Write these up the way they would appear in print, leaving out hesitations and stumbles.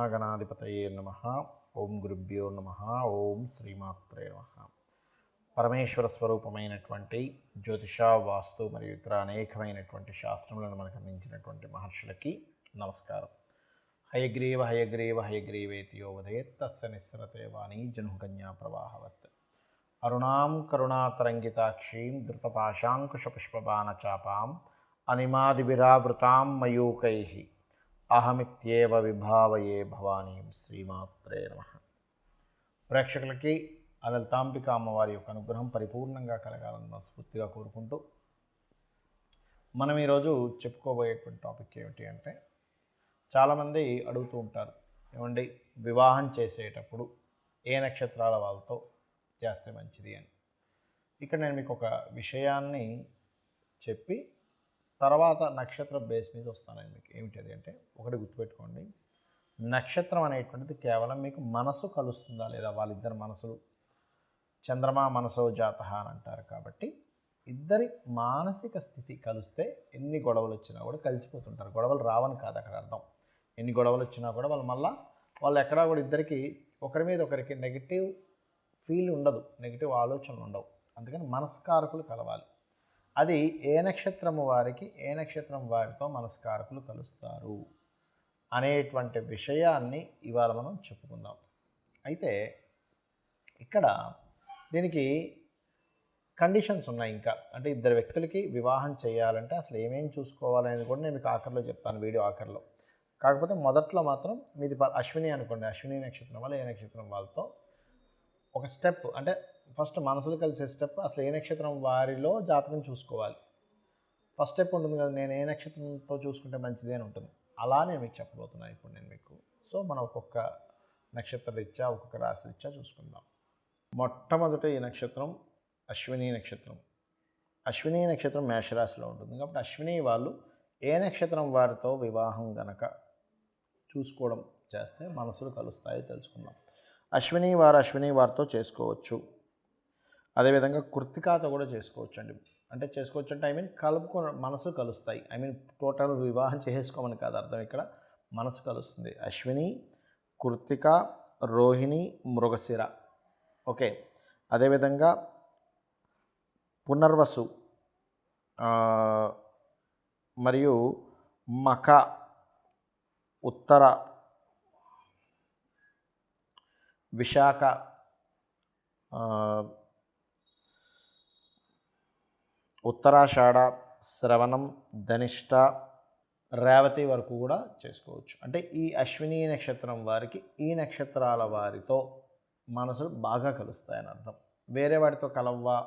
మహాగణాధిపతయే నమః. ఓం గురుభ్యో నమః. ఓం శ్రీమాత్రే నమః. పరమేశ్వర స్వరూపమైనటువంటి జ్యోతిష, వాస్తు మరియు ఇతర అనేకమైనటువంటి శాస్త్రములను మనకు అందించినటువంటి మహర్షులకి నమస్కారం. హయగ్రీవ హయగ్రీవ హయగ్రీవేతియో ఉదయేత్ తస్య నిస్సరతే వాణీ జనుకన్యా ప్రవాహవత్. అరుణాం కరుణాతరంగితాక్షీం ధృతపాశాంకుశపుష్పబాణచాపాం అనిమాదిభిరావృతాం మయూకైః అహమిత్యేవ విభావయే భవానీం. శ్రీమాత్రే నమః. ప్రేక్షకులకి ఆ లలితాంబిక అమ్మవారి యొక్క అనుగ్రహం పరిపూర్ణంగా కలగాలని మనస్ఫూర్తిగా కోరుకుంటూ మనం ఈరోజు చెప్పుకోబోయేటువంటి టాపిక్ ఏమిటి అంటే, చాలామంది అడుగుతూ ఉంటారు, ఏమండి వివాహం చేసేటప్పుడు ఏ నక్షత్రాల వాళ్ళతో చేస్తే మంచిది అని. ఇక్కడ నేను మీకు ఒక విషయాన్ని చెప్పి తర్వాత నక్షత్ర బేస్ మీద వస్తానండి. మీకు ఏమిటి అంటే, ఒకటి గుర్తుపెట్టుకోండి, నక్షత్రం అనేటువంటిది కేవలం మీకు మనసు కలుస్తుందా లేదా, వాళ్ళిద్దరి మనసులు చంద్రమా మనసో జాతః అని అంటారు. కాబట్టి ఇద్దరి మానసిక స్థితి కలిస్తే ఎన్ని గొడవలు వచ్చినా కూడా కలిసిపోతుంటారు. గొడవలు రావని కాదు అక్కడ అర్థం. ఎన్ని గొడవలు వచ్చినా కూడా వాళ్ళు ఎక్కడా కూడా ఇద్దరికి ఒకరి మీద ఒకరికి నెగిటివ్ ఫీల్ ఉండదు, నెగిటివ్ ఆలోచనలు ఉండవు. అందుకని మనస్కారకులు కలవాలి. అది ఏ నక్షత్రము వారికి ఏ నక్షత్రం వారితో మనస్కారకులు కలుస్తారు అనేటువంటి విషయాన్ని ఇవాళ మనం చెప్పుకుందాం. అయితే ఇక్కడ దీనికి కండిషన్స్ ఉన్నాయి. ఇంకా అంటే ఇద్దరు వ్యక్తులకి వివాహం చేయాలంటే అసలు ఏమేమి చూసుకోవాలనేది కూడా నేను మీకు ఆఖరిలో చెప్తాను, వీడియో ఆఖరిలో. కాకపోతే మొదట్లో మాత్రం మీది అశ్విని అనుకోండి, అశ్విని నక్షత్రం వల్ల ఏ నక్షత్రం వాళ్ళతో ఒక స్టెప్, అంటే ఫస్ట్ మనసులు కలిసే స్టెప్, అసలు ఏ నక్షత్రం వారిలో జాతకం చూసుకోవాలి. ఫస్ట్ స్టెప్ ఉంటుంది కదా, నేను ఏ నక్షత్రంతో చూసుకుంటే మంచిది అని ఉంటుంది. అలా నేను మీకు చెప్పబోతున్నాను ఇప్పుడు నేను మీకు. సో మనం ఒక్కొక్క నక్షత్ర రీత్యా ఒక్కొక్క రాశి రీత్యా చూసుకుందాం. మొట్టమొదట ఈ నక్షత్రం అశ్విని నక్షత్రం. అశ్విని నక్షత్రం మేషరాశిలో ఉంటుంది. కాబట్టి అశ్విని వాళ్ళు ఏ నక్షత్రం వారితో వివాహం గనక చూసుకోవడం చేస్తే మనసులు కలుస్తాయో తెలుసుకుందాం. అశ్విని వారితో చేసుకోవచ్చు. అదేవిధంగా కృత్తికాతో కూడా చేసుకోవచ్చు అండి. అంటే చేసుకోవచ్చు అంటే మనసు కలుస్తాయి. టోటల్ వివాహం చేసుకోమని కాదు అర్థం. ఇక్కడ మనసు కలుస్తుంది. అశ్విని, కృత్తిక, రోహిణి, మృగశిర. ఓకే. అదేవిధంగా పునర్వసు మరియు మఖ, ఉత్తర, విశాఖ, ఉత్తరాషాఢ, శ్రవణం, ధనిష్ట, రేవతి వరకు కూడా చేసుకోవచ్చు. అంటే ఈ అశ్విని నక్షత్రం వారికి ఈ నక్షత్రాల వారితో మనసులు బాగా కలుస్తాయని అర్థం. వేరే వాటితో కలవ్వా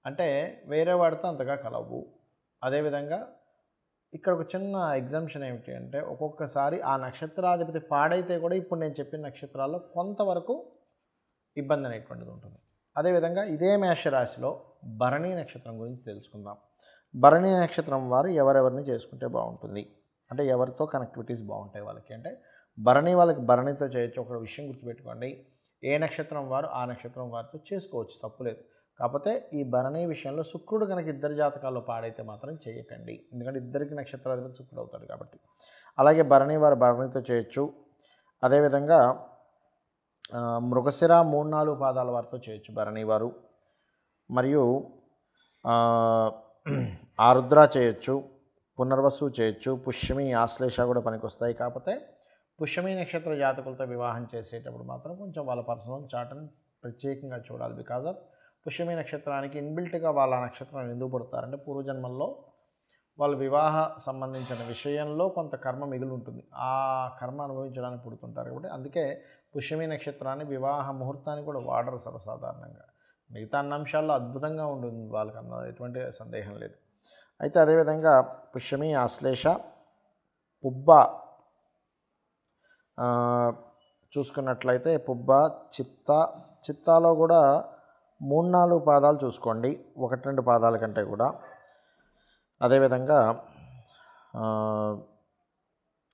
అంటే వేరే వాటితో అంతగా కలవు. అదేవిధంగా ఇక్కడ ఒక చిన్న ఎగ్జామ్షన్ ఏమిటి అంటే, ఒక్కొక్కసారి ఆ నక్షత్రాధిపతి పాడైతే కూడా ఇప్పుడు నేను చెప్పిన నక్షత్రాల్లో కొంతవరకు ఇబ్బంది అనేటువంటిది ఉంటుంది. అదేవిధంగా ఇదే మేషరాశిలో భరణి నక్షత్రం గురించి తెలుసుకుందాం. భరణి నక్షత్రం వారు ఎవరెవరిని చేసుకుంటే బాగుంటుంది అంటే, ఎవరితో కనెక్టివిటీస్ బాగుంటాయి వాళ్ళకి అంటే, వాళ్ళకి భరణితో చేయొచ్చు. ఒక విషయం గుర్తుపెట్టుకోండి, ఏ నక్షత్రం వారు ఆ నక్షత్రం వారితో చేసుకోవచ్చు, తప్పులేదు. కాకపోతే ఈ భరణి విషయంలో శుక్రుడు కనుక ఇద్దరి జాతకాల్లో పాడైతే మాత్రం చేయకండి, ఎందుకంటే ఇద్దరికి నక్షత్రాధిపతి శుక్రుడు అవుతాడు కాబట్టి. అలాగే భరణితో చేయొచ్చు. అదేవిధంగా మృగశిర 3-4 పాదాల వారితో చేయొచ్చు భరణి వారు. మరియు ఆరుద్ర చేయొచ్చు, పునర్వసు చేయొచ్చు, పుష్యమి, ఆశ్లేష కూడా పనికొస్తాయి. కాకపోతే పుష్యమి నక్షత్ర జాతకులతో వివాహం చేసేటప్పుడు మాత్రం కొంచెం వాళ్ళ పర్సనల్ చార్ట్ని ప్రత్యేకంగా చూడాలి. బికాజ్ ఆఫ్ పుష్యమి నక్షత్రానికి ఇన్బిల్ట్గా వాళ్ళ నక్షత్రం ఎందుకు పుడతారంటే, పూర్వజన్మల్లో వాళ్ళ వివాహ సంబంధించిన విషయంలో కొంత కర్మ మిగిలి ఉంటుంది. ఆ కర్మ అనుభవించడానికి పుడుతుంటారు. కాబట్టి అందుకే పుష్యమి నక్షత్రాన్ని వివాహ ముహూర్తాన్ని కూడా వాడరు సర్వసాధారణంగా. మిగతా అన్ని అంశాల్లో అద్భుతంగా ఉంటుంది వాళ్ళకి, అన్న ఎటువంటి సందేహం లేదు. అయితే అదేవిధంగా పుష్యమి, ఆశ్లేష, పుబ్బ చూసుకున్నట్లయితే పుబ్బ, చిత్తాలో కూడా 3-4 పాదాలు చూసుకోండి, 1-2 పాదాల కంటే కూడా. అదేవిధంగా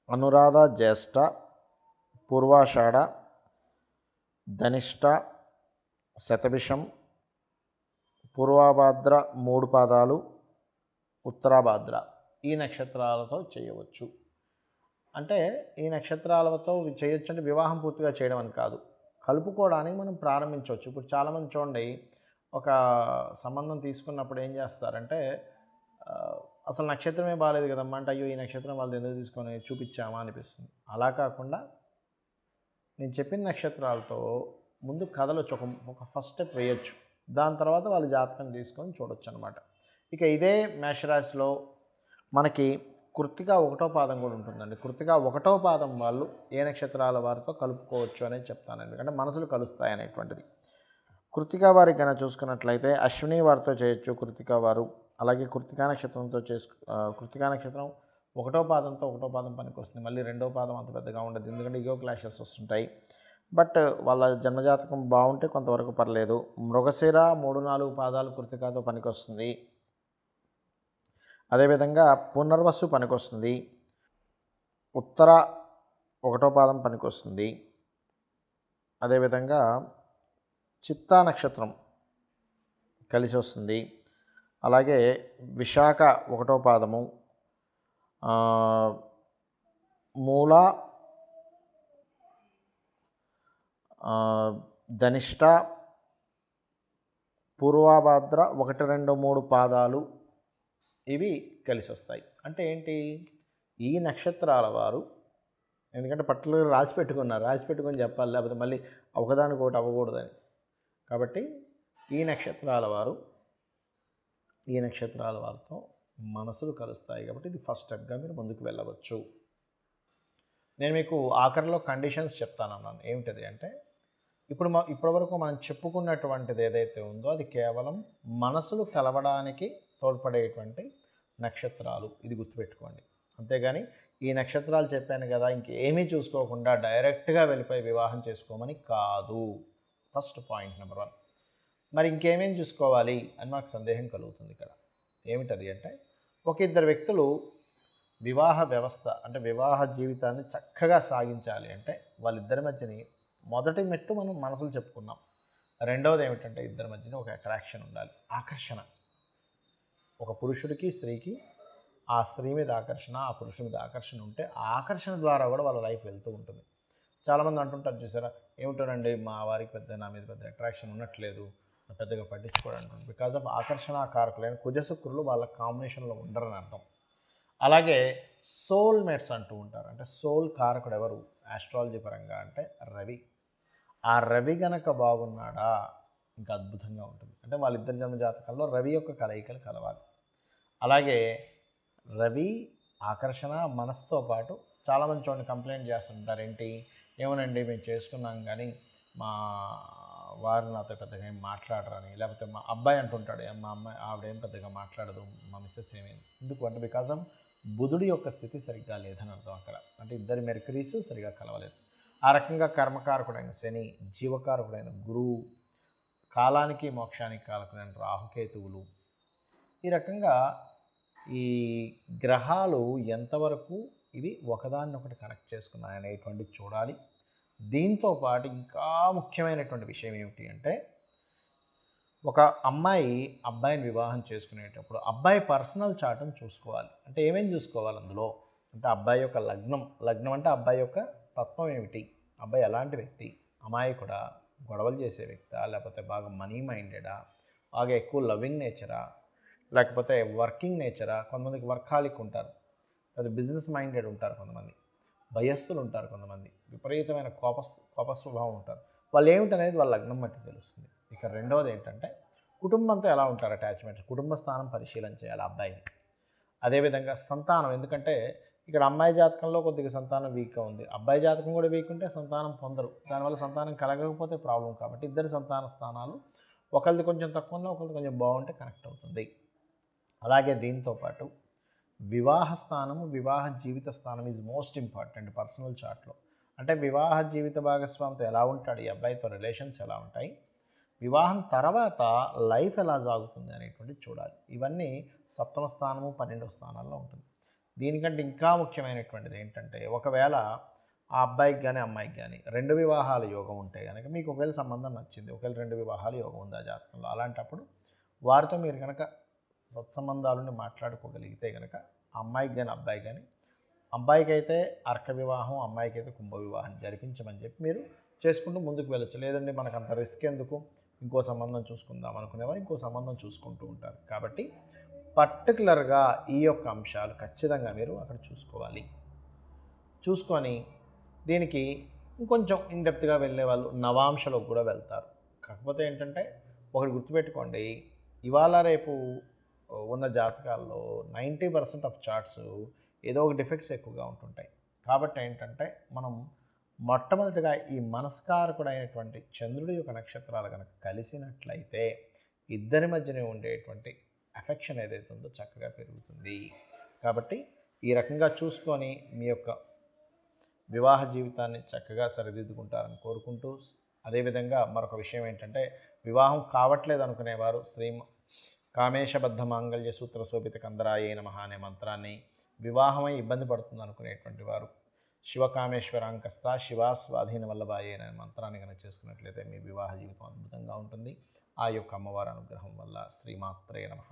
అనురాధ, జ్యేష్ఠ, పూర్వాషాఢ, ధనిష్ట, శతభిషం, పూర్వభాద్ర 3 పాదాలు, ఉత్తరాభాద్ర ఈ నక్షత్రాలతో చేయవచ్చు. అంటే ఈ నక్షత్రాలతో చేయొచ్చు అంటే వివాహం పూర్తిగా చేయడం అని కాదు, కలుపుకోవడానికి మనం ప్రారంభించవచ్చు. ఇప్పుడు చాలామంది చూడండి, ఒక సంబంధం తీసుకున్నప్పుడు ఏం చేస్తారంటే అసలు నక్షత్రమే బాగాలేదు కదమ్మా అంటే, అయ్యో ఈ నక్షత్రం వాళ్ళది ఎందుకు తీసుకొని చూపించామా అనిపిస్తుంది. అలా కాకుండా నేను చెప్పిన నక్షత్రాలతో ముందు కథలొచ్చు, ఒక ఫస్ట్ స్టెప్ వేయొచ్చు. దాని తర్వాత వాళ్ళ జాతకం తీసుకొని చూడొచ్చు అనమాట. ఇక ఇదే మేషరాశిలో మనకి కృత్తిక 1వ పాదం కూడా ఉంటుందండి. కృత్తిక 1వ పాదం వాళ్ళు ఏ నక్షత్రాల వారితో కలుపుకోవచ్చు అనేది చెప్తాను, ఎందుకంటే మనసులు కలుస్తాయి అనేటువంటిది. కృత్తిక వారికి కనుక చూసుకున్నట్లయితే అశ్విని వారితో చేయొచ్చు కృత్తిక వారు. అలాగే కృత్తికా నక్షత్రంతో కృత్తికా నక్షత్రం 1వ పాదంతో 1వ పాదం పనికి వస్తుంది. మళ్ళీ 2వ పాదం అంత పెద్దగా ఉండదు, ఎందుకంటే ఈగో క్లాషెస్ వస్తుంటాయి. బట్ వాళ్ళ జన్మజాతకం బాగుంటే కొంతవరకు పర్లేదు. మృగశిర 3-4 పాదాలు కృత్తికాతో పనికి వస్తుంది. అదేవిధంగా పునర్వసు పనికొస్తుంది. ఉత్తర 1వ పాదం పనికొస్తుంది. అదేవిధంగా చిత్తా నక్షత్రం కలిసి వస్తుంది. అలాగే విశాఖ 1వ పాదము, మూల, ధనిష్ట, పూర్వభాద్ర 1, 2, 3 పాదాలు ఇవి కలిసి వస్తాయి. అంటే ఏంటి, ఈ నక్షత్రాల వారు, ఎందుకంటే పర్టికులర్గా రాసి పెట్టుకొని చెప్పాలి, లేకపోతే మళ్ళీ ఒకదానికి ఒకటి అవ్వకూడదని. కాబట్టి ఈ నక్షత్రాల వారితో మనసులు కలుస్తాయి. కాబట్టి ఇది ఫస్ట్ స్టెప్గా మీరు ముందుకు వెళ్ళవచ్చు. నేను మీకు ఆఖరిలో కండిషన్స్ చెప్తానన్నాను. ఏమిటది అంటే, ఇప్పటివరకు మనం చెప్పుకున్నటువంటిది ఏదైతే ఉందో అది కేవలం మనసులు కలవడానికి తోడ్పడేటువంటి నక్షత్రాలు, ఇది గుర్తుపెట్టుకోండి. అంతేగాని ఈ నక్షత్రాలు చెప్పాను కదా ఇంకేమీ చూసుకోకుండా డైరెక్ట్గా వెళ్ళిపోయి వివాహం చేసుకోమని కాదు. First point number 1. మరి ఇంకేమేం చూసుకోవాలి అని మాకు సందేహం కలుగుతుంది ఇక్కడ. ఏమిటది అంటే, ఒక ఇద్దరు వ్యక్తులు వివాహ వ్యవస్థ అంటే వివాహ జీవితాన్ని చక్కగా సాగించాలి అంటే వాళ్ళిద్దరి మధ్యని మొదటి మెట్టు మనం మనసులు చెప్పుకున్నాం. రెండవది ఏమిటంటే ఇద్దరి మధ్యన ఒక అట్రాక్షన్ ఉండాలి, ఆకర్షణ. ఒక పురుషుడికి స్త్రీకి ఆ స్త్రీ మీద ఆకర్షణ, ఆ పురుషుడి మీద ఆకర్షణ ఉంటే ఆ ఆకర్షణ ద్వారా కూడా వాళ్ళ లైఫ్ వెళ్తూ ఉంటుంది. చాలామంది అంటుంటారు చూసారా, ఏమిటోనండి మా వారికి నా మీద పెద్ద అట్రాక్షన్ ఉండట్లేదు, పెద్దగా పట్టించుకోవడం అంటుంది. బికాజ్ ఆఫ్ ఆకర్షణ కారకులైన కుజశుక్రులు వాళ్ళ కాంబినేషన్లో ఉండరని అర్థం. అలాగే సోల్మేట్స్ అంటూ ఉంటారు. అంటే సోల్ కారకుడు ఎవరు ఆస్ట్రాలజీ పరంగా అంటే రవి. ఆ రవి గనక బాగున్నాడా ఇంకా అద్భుతంగా ఉంటుంది. అంటే వాళ్ళిద్దరి జన్మ జాతకాల్లో రవి యొక్క కలయికలు కలవాలి. అలాగే రవి ఆకర్షణ మనసుతో పాటు చాలామంది చూడండి కంప్లైంట్ చేస్తుంటారు, ఏంటి ఏమోనండి మేము చేసుకున్నాం కానీ మా వారు నాతో పెద్దగా ఏం మాట్లాడరని, లేకపోతే మా అబ్బాయి అంటుంటాడు మా అమ్మాయి ఆవిడేం పెద్దగా మాట్లాడదు, మా మిస్సెస్ ఏమేమి. ఎందుకు అంటే బికాజ్ ఆఫ్ బుధుడి యొక్క స్థితి సరిగ్గా లేదని అర్థం అక్కడ. అంటే ఇద్దరి మెర్క్యూరీస్ సరిగ్గా కలవలేదు. ఆ రకంగా కర్మకారకుడైన శని, జీవకారకుడైన గురువు, కాలానికి మోక్షానికి కారకుడైన రాహుకేతువులు, ఈ రకంగా ఈ గ్రహాలు ఎంతవరకు ఇవి ఒకదాన్నొకటి కనెక్ట్ చేసుకున్నాయనేటువంటిది చూడాలి. దీంతో పాటు ఇంకా ముఖ్యమైనటువంటి విషయం ఏమిటి అంటే, ఒక అమ్మాయి అబ్బాయిని వివాహం చేసుకునేటప్పుడు అబ్బాయి పర్సనల్ చార్ట్ని చూసుకోవాలి. అంటే ఏమేమి చూసుకోవాలి అందులో అంటే, అబ్బాయి యొక్క లగ్నం అంటే అబ్బాయి యొక్క తత్వం ఏమిటి, అబ్బాయి ఎలాంటి వ్యక్తి, అమాయకుడా, గొడవలు చేసే వ్యక్తా, లేకపోతే బాగా మనీ మైండెడా, బాగా ఎక్కువ లవింగ్ నేచరా, లేకపోతే వర్కింగ్ నేచరా. కొంతమందికి వర్కాలిక్ ఉంటారు, లేదా బిజినెస్ మైండెడ్ ఉంటారు, కొంతమంది భయస్థులు ఉంటారు, కొంతమంది విపరీతమైన కోప స్వభావం ఉంటారు. వాళ్ళు ఏమిటనేది వాళ్ళ లగ్నం బట్టి తెలుస్తుంది. ఇక రెండవది ఏంటంటే కుటుంబంతో ఎలా ఉంటారు అటాచ్మెంట్స్, కుటుంబ స్థానం పరిశీలన చేయాలి అబ్బాయిని. అదేవిధంగా సంతానం, ఎందుకంటే ఇక్కడ అమ్మాయి జాతకంలో కొద్దిగా సంతానం వీక్గా ఉంది, అబ్బాయి జాతకం కూడా వీక్ ఉంటే సంతానం పొందరు, దానివల్ల సంతానం కలగకపోతే ప్రాబ్లం. కాబట్టి ఇద్దరి సంతాన స్థానాలు ఒకరిది కొంచెం తక్కువ ఉన్నా ఒకరిది కొంచెం బాగుంటే కనెక్ట్ అవుతుంది. అలాగే దీంతోపాటు వివాహ స్థానము, వివాహ జీవిత స్థానం ఈజ్ మోస్ట్ ఇంపార్టెంట్ పర్సనల్ చార్ట్లో. అంటే వివాహ జీవిత భాగస్వామితో ఎలా ఉంటాడు, ఈ అబ్బాయితో రిలేషన్స్ ఎలా ఉంటాయి, వివాహం తర్వాత లైఫ్ ఎలా సాగుతుంది అనేటువంటిది చూడాలి. ఇవన్నీ 7వ స్థానము 12వ స్థానాల్లో ఉంటుంది. దీనికంటే ఇంకా ముఖ్యమైనటువంటిది ఏంటంటే, ఒకవేళ ఆ అబ్బాయికి కానీ అమ్మాయికి కానీ 2 వివాహాల యోగం ఉంటే కనుక, మీకు ఒకవేళ సంబంధం నచ్చింది, ఒకవేళ 2 వివాహాల యోగం ఉంది ఆ జాతకంలో, అలాంటప్పుడు వారితో మీరు కనుక సత్సంబంధాలను మాట్లాడుకోగలిగితే కనుక అమ్మాయికి కానీ అబ్బాయి కానీ అబ్బాయికి అయితే అర్క వివాహం, అమ్మాయికి అయితే కుంభ వివాహం జరిపించమని చెప్పి మీరు చేసుకుంటూ ముందుకు వెళ్ళొచ్చు. లేదండి మనకు అంత రిస్క్ ఎందుకు, ఇంకో సంబంధం చూసుకుందాం అనుకునేవారు ఇంకో సంబంధం చూసుకుంటూ ఉంటారు. కాబట్టి పర్టికులర్గా ఈ యొక్క అంశాలు ఖచ్చితంగా మీరు అక్కడ చూసుకోవాలి. చూసుకొని దీనికి ఇంకొంచెం ఇన్‌డెప్త్‌గా వెళ్ళేవాళ్ళు నవాంశలోకి కూడా వెళ్తారు. కాకపోతే ఏంటంటే ఒకటి గుర్తుపెట్టుకోండి, ఇవాళ రేపు ఉన్న జాతకాల్లో 90% ఆఫ్ చార్ట్స్ ఏదో ఒక డిఫెక్ట్స్ ఎక్కువగా ఉంటుంటాయి. కాబట్టి ఏంటంటే మనం మొట్టమొదటిగా ఈ మనస్కారకుడైనటువంటి చంద్రుడి యొక్క నక్షత్రాలు కనుక కలిసినట్లయితే ఇద్దరి మధ్యనే ఉండేటువంటి అఫెక్షన్ ఏదైతే ఉందో చక్కగా పెరుగుతుంది. కాబట్టి ఈ రకంగా చూసుకొని మీ యొక్క వివాహ జీవితాన్ని చక్కగా సరిదిద్దుకుంటారని కోరుకుంటూ, అదేవిధంగా మరొక విషయం ఏంటంటే వివాహం కావట్లేదు అనుకునేవారు కామేశబద్ధ మాంగళ్య సూత్ర శోభిత కందరాయే నమః అనే మంత్రాన్ని, వివాహమై ఇబ్బంది పడుతుంది అనుకునేటువంటి వారు శివకామేశ్వరాంకస్త శివాస్వాధీన వల్లభాయే అనే మంత్రాన్ని కనుక చేసుకున్నట్లయితే మీ వివాహ జీవితం అద్భుతంగా ఉంటుంది. ఆ యొక్క అమ్మవారి అనుగ్రహం వల్ల. శ్రీమాత్రే నమః.